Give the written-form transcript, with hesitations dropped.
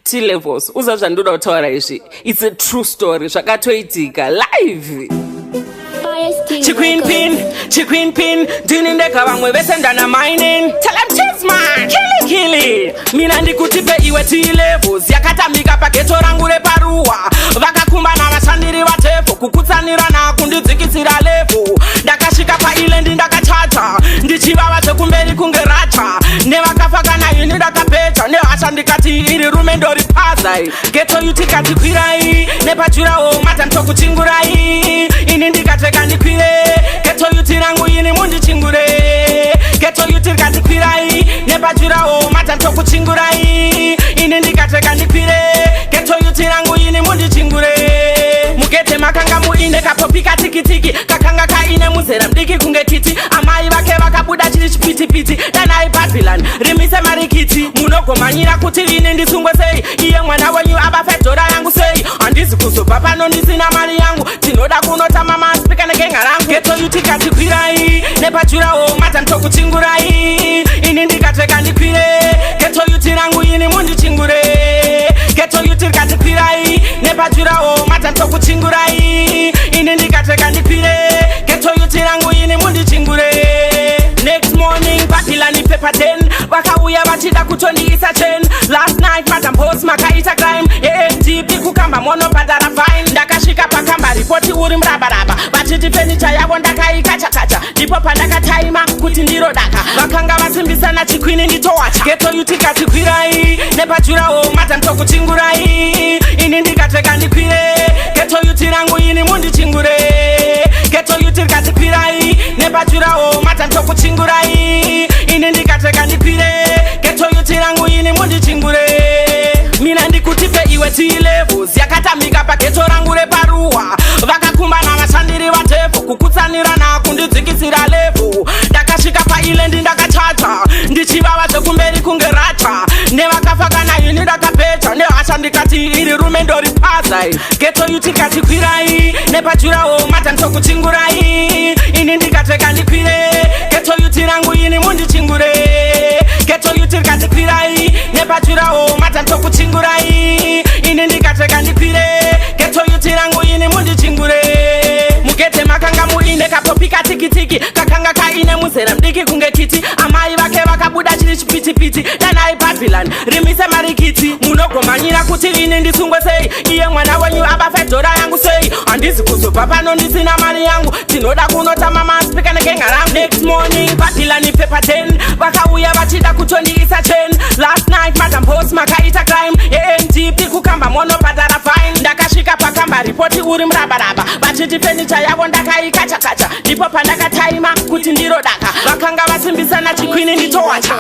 T-levels uzazvandoda kutaura izvi. It's a true story zvakatoitika live. Chiqueen pin ndinindeka vamwe vese ndana mining. Tell them cheers man, killy mina ndikutipe iwe T-levels yakatamika pageto rangu reparuwa vakakumbana vashandiri vatepo kukutsanirana kundidzikisira level ndakasvika paisland ndakachata ndichivava zvekumberi kunge rata nevakafa kana ini ndakapedza nehasha ndikati iri rume ndori pazai geto yutikati kwirai nepajurawo matantokuchingurai ini ndikateka ndikwire geto yuti rangu ini mundichingure geto yuti rikati kwirai nepajurawo matantokuchingurai ini ndikateka ndikwire geto yuti rangu ini mundichingure mugete makanga muine kapopika tikitiki kakanga kaine muzera mdiki kunge kiti amai vake vakabuda chiri chipitipiti danai Babylon rimise marikiti munogomanyira kuti ini ndisungwe sei iye mwana wenyu abafedhora yangu sei handizi kuzobva pano ndisina mari yangu tinoda kunotama maspika negenga rangu geto yutikati kwirai nepajurawo matantokuchingurai ini ndikateka ndikwire geto yuti rangu ini mundichingure geto yuti rikati kwirai nepajurawo matantokuchingurai ini ndikateka ndikwire geto yuti rangu ini mundichingure. Next morning Babylon paper 10 vakauya vachida kutondiisa chain last night madam host makaita crime AMTP kukamba monobhadhara fine ndakasvika pakamba ripoti uri murabaraba vachiti fenicha yavo ndakaikachakacha ndipo pandakataima kuti ndiro daka vakanga vasimbisana chikwini nditowacha geto yutikati kwirai nepajurawo matantokuchingurai ini ndikateka ndikwire geto yuti rangu ini mundichingure geto yuti rikati kwirai nepajurawo matantokuchingurai ini ndikateka ndikwire geto yuti rangu ini mundichingure mina ndikutipe iwe T-levels yakatamika pageto rangu reparuwa vakakumbana vashandiri vatepo kukutsanirana kundidzikisira level ndakasvika paisland ndakachata ndichivava zvekumberi kunge rata nevakafa kana ini ndakapedza nehasha ndikati iri rume ndori pazai geto yutikati kwirai nepajurawo matantokuchingurai ini ndikateka ndikwire geto yuti rangu ini mundichingure geto yuti rikati kwirai nepajurawo matantokuchingurai ini ndikateka ndikwire geto yuti rangu ini mundichingure mugete makanga muine kapopika tikitiki kakanga kaine muzera mdiki kunge kiti amai vake vakabuda chiri chipitipiti danai Babylon rimise marikiti munogomanyira kuti ini ndisungwe sei iye mwana wenyu abafedhora yangu sei handizi kuzobva pano ndisina mari yangu tinoda kunotama maspika negenga rangu next morning Babylon paper 10 vakauya vachida kutondiisa chain last night madam host makaita crime AMTP kukamba monobhadhara fine ndakasvika pakamba ripoti uri murabaraba vachiti fenicha yavo ndakaikachakacha ndipo pandakataima kuti ndiro daka vakanga vasimbisana chikwini nditowacha